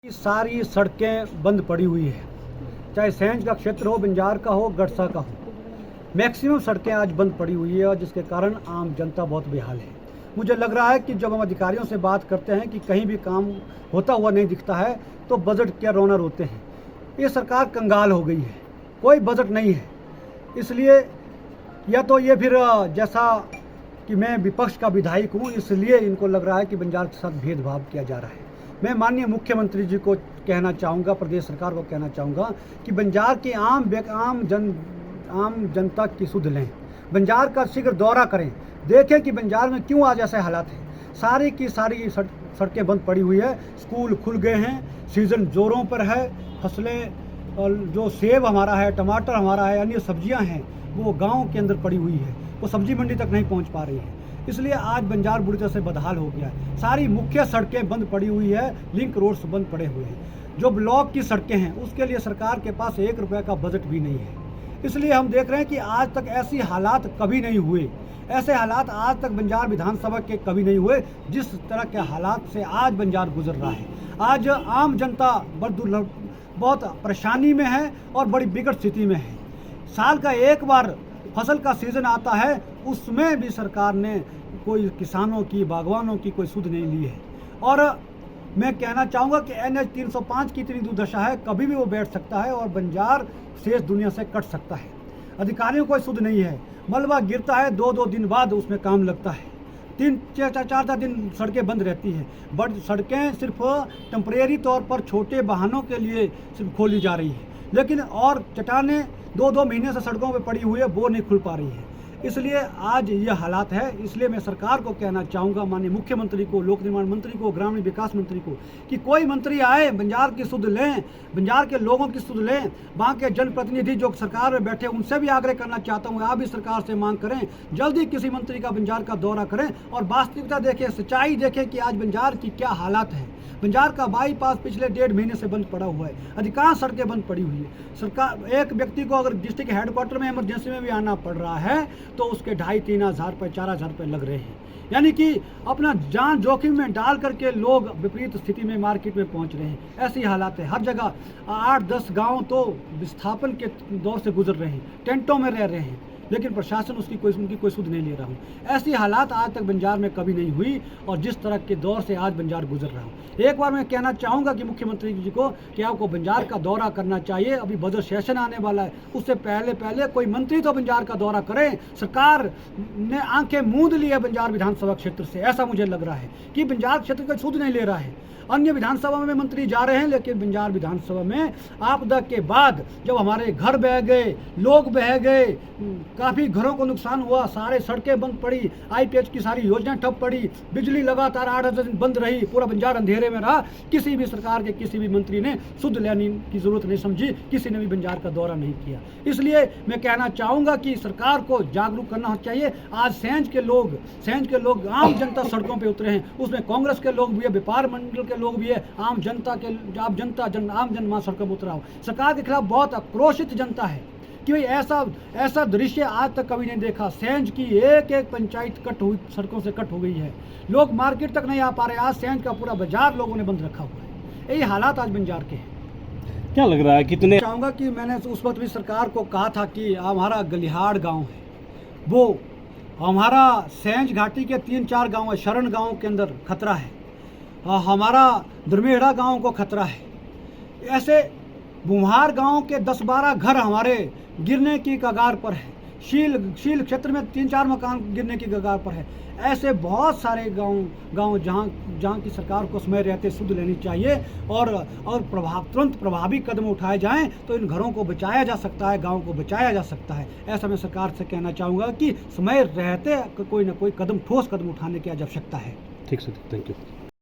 सारी सड़कें बंद पड़ी हुई है, चाहे सेंज का क्षेत्र हो, बंजार का हो, गड़सा का हो। मैक्सिमम सड़कें आज बंद पड़ी हुई है और जिसके कारण आम जनता बहुत बेहाल है। मुझे लग रहा है कि जब हम अधिकारियों से बात करते हैं कि कहीं भी काम होता हुआ नहीं दिखता है तो बजट क्या रोना रोते हैं। ये सरकार कंगाल हो गई है, कोई बजट नहीं है। इसलिए या तो ये फिर जैसा कि मैं विपक्ष का विधायक हूँ, इसलिए इनको लग रहा है कि बंजार के साथ भेदभाव किया जा रहा है। मैं माननीय मुख्यमंत्री जी को कहना चाहूँगा, प्रदेश सरकार को कहना चाहूँगा कि बंजार की आम जनता की सुध लें, बंजार का शीघ्र दौरा करें, देखें कि बंजार में क्यों आज ऐसे हालात हैं। सारी की सारी सड़कें बंद पड़ी हुई है, स्कूल खुल गए हैं, सीज़न जोरों पर है, फसलें और जो सेब हमारा है, टमाटर हमारा है, अन्य सब्जियां हैं वो गांव के अंदर पड़ी हुई है, वो सब्जी मंडी तक नहीं पहुंच पा रही है। इसलिए आज बंजार बुरी तरह से बदहाल हो गया है। सारी मुख्य सड़कें बंद पड़ी हुई है, लिंक रोड्स बंद पड़े हुए हैं। जो ब्लॉक की सड़कें हैं उसके लिए सरकार के पास 1 रुपये का बजट भी नहीं है। इसलिए हम देख रहे हैं कि आज तक ऐसी हालात कभी नहीं हुए, ऐसे हालात आज तक बंजार विधानसभा के कभी नहीं हुए जिस तरह के हालात से आज बंजार गुजर रहा है। आज आम जनता बहुत परेशानी में है और बड़ी बिगड़ स्थिति में है। साल का एक बार फसल का सीज़न आता है, उसमें भी सरकार ने कोई किसानों की, बागवानों की कोई सुध नहीं ली है। और मैं कहना चाहूँगा कि NH 305 की इतनी दुर्दशा है, कभी भी वो बैठ सकता है और बंजार शेष दुनिया से कट सकता है। अधिकारियों को कोई सुध नहीं है, मलबा गिरता है, 2-2 दिन बाद उसमें काम लगता है, 3-4 दिन सड़कें बंद रहती हैं। बट सड़कें सिर्फ टेम्परेरी तौर पर छोटे वाहनों के लिए सिर्फ खोली जा रही है, लेकिन और चट्टानें 2-2 महीने से सड़कों पर पड़ी हुई है, वो नहीं खुल पा रही है। इसलिए आज ये हालात है। इसलिए मैं सरकार को कहना चाहूँगा, माननीय मुख्यमंत्री को, लोक निर्माण मंत्री को, ग्रामीण विकास मंत्री को, कि कोई मंत्री आए, बंजार की सुध लें, बंजार के लोगों की सुध लें। वहाँ के जनप्रतिनिधि जो सरकार में बैठे उनसे भी आग्रह करना चाहता हूँ, आप भी सरकार से मांग करें, जल्दी किसी मंत्री का बंजार का दौरा करें और वास्तविकता देखें, सच्चाई देखें कि आज बंजार की क्या हालात है। बंजार का बाईपास पिछले 1.5 महीने से बंद पड़ा हुआ है, अधिकांश सड़कें बंद पड़ी हुई है। सरकार, एक व्यक्ति को अगर डिस्ट्रिक्ट हेडक्वार्टर में इमरजेंसी में भी आना पड़ रहा है तो उसके 2,500-3,000 रुपये, 4,000 रुपये लग रहे हैं। यानी कि अपना जान जोखिम में डाल करके लोग विपरीत स्थिति में मार्केट में पहुंच रहे हैं। ऐसी हालात है, हर जगह 8-10 गाँव तो विस्थापन के दौर से गुजर रहे हैं, टेंटों में रह रहे हैं, लेकिन प्रशासन उनकी कोई सुध नहीं ले रहा हूँ। ऐसी हालात आज तक बंजार में कभी नहीं हुई और जिस तरह के दौर से आज बंजार गुजर रहा हूँ। एक बार मैं कहना चाहूँगा कि मुख्यमंत्री जी को कि आपको बंजार का दौरा करना चाहिए। अभी बजट सेशन आने वाला है, उससे पहले कोई मंत्री तो बंजार का दौरा करें। सरकार ने आंखें मूंद ली है बंजार विधानसभा क्षेत्र से, ऐसा मुझे लग रहा है कि बंजार क्षेत्र का सुध नहीं ले रहा है। अन्य विधानसभा में मंत्री जा रहे हैं, लेकिन बंजार विधानसभा में आपदा के बाद जब हमारे घर बह गए, लोग बह गए, काफ़ी घरों को नुकसान हुआ, सारे सड़कें बंद पड़ी, IPH की सारी योजना ठप पड़ी, बिजली लगातार 8 दिन बंद रही, पूरा बंजार अंधेरे में रहा। किसी भी सरकार के किसी भी मंत्री ने सुध लेने की जरूरत नहीं समझी, किसी ने भी बंजार का दौरा नहीं किया। इसलिए मैं कहना चाहूँगा कि सरकार को जागरूक करना चाहिए। आज सेंज के लोग आम जनता सड़कों पर उतरे हैं, उसमें कांग्रेस के लोग भी है, व्यापार मंडल के लोग भी है, आम जन वहाँ सड़कों पर उतरा हो। सरकार के खिलाफ बहुत आक्रोशित जनता है कि भाई ऐसा दृश्य आज तक कभी नहीं देखा। सेंज की एक पंचायत सड़कों से कट हो गई है, लोग मार्केट तक नहीं आ पा रहे। आज सेंज का पूरा बाजार लोगों ने बंद रखा हुआ है। यही हालात आज बंजार के हैं। क्या लग रहा है, कितने चाहूँगा कि मैंने उस वक्त भी सरकार को कहा था कि हमारा गलिहाड़ गाँव है, वो हमारा सेंज घाटी के 3-4 गाँव है, शरण गाँव के अंदर खतरा है, हमारा धर्मेड़ा गांव को खतरा है। ऐसे बुम्हार गांव के 10-12 घर हमारे गिरने की कगार पर है। शील क्षेत्र में 3-4 मकान गिरने की कगार पर है। ऐसे बहुत सारे गांव जहां की सरकार को समय रहते सुध लेनी चाहिए और तुरंत प्रभावी कदम उठाए जाएं तो इन घरों को बचाया जा सकता है, गांव को बचाया जा सकता है। ऐसा मैं सरकार से कहना चाहूँगा कि समय रहते कोई ना कोई ठोस कदम उठाने की आवश्यकता है। ठीक सर, थैंक यू।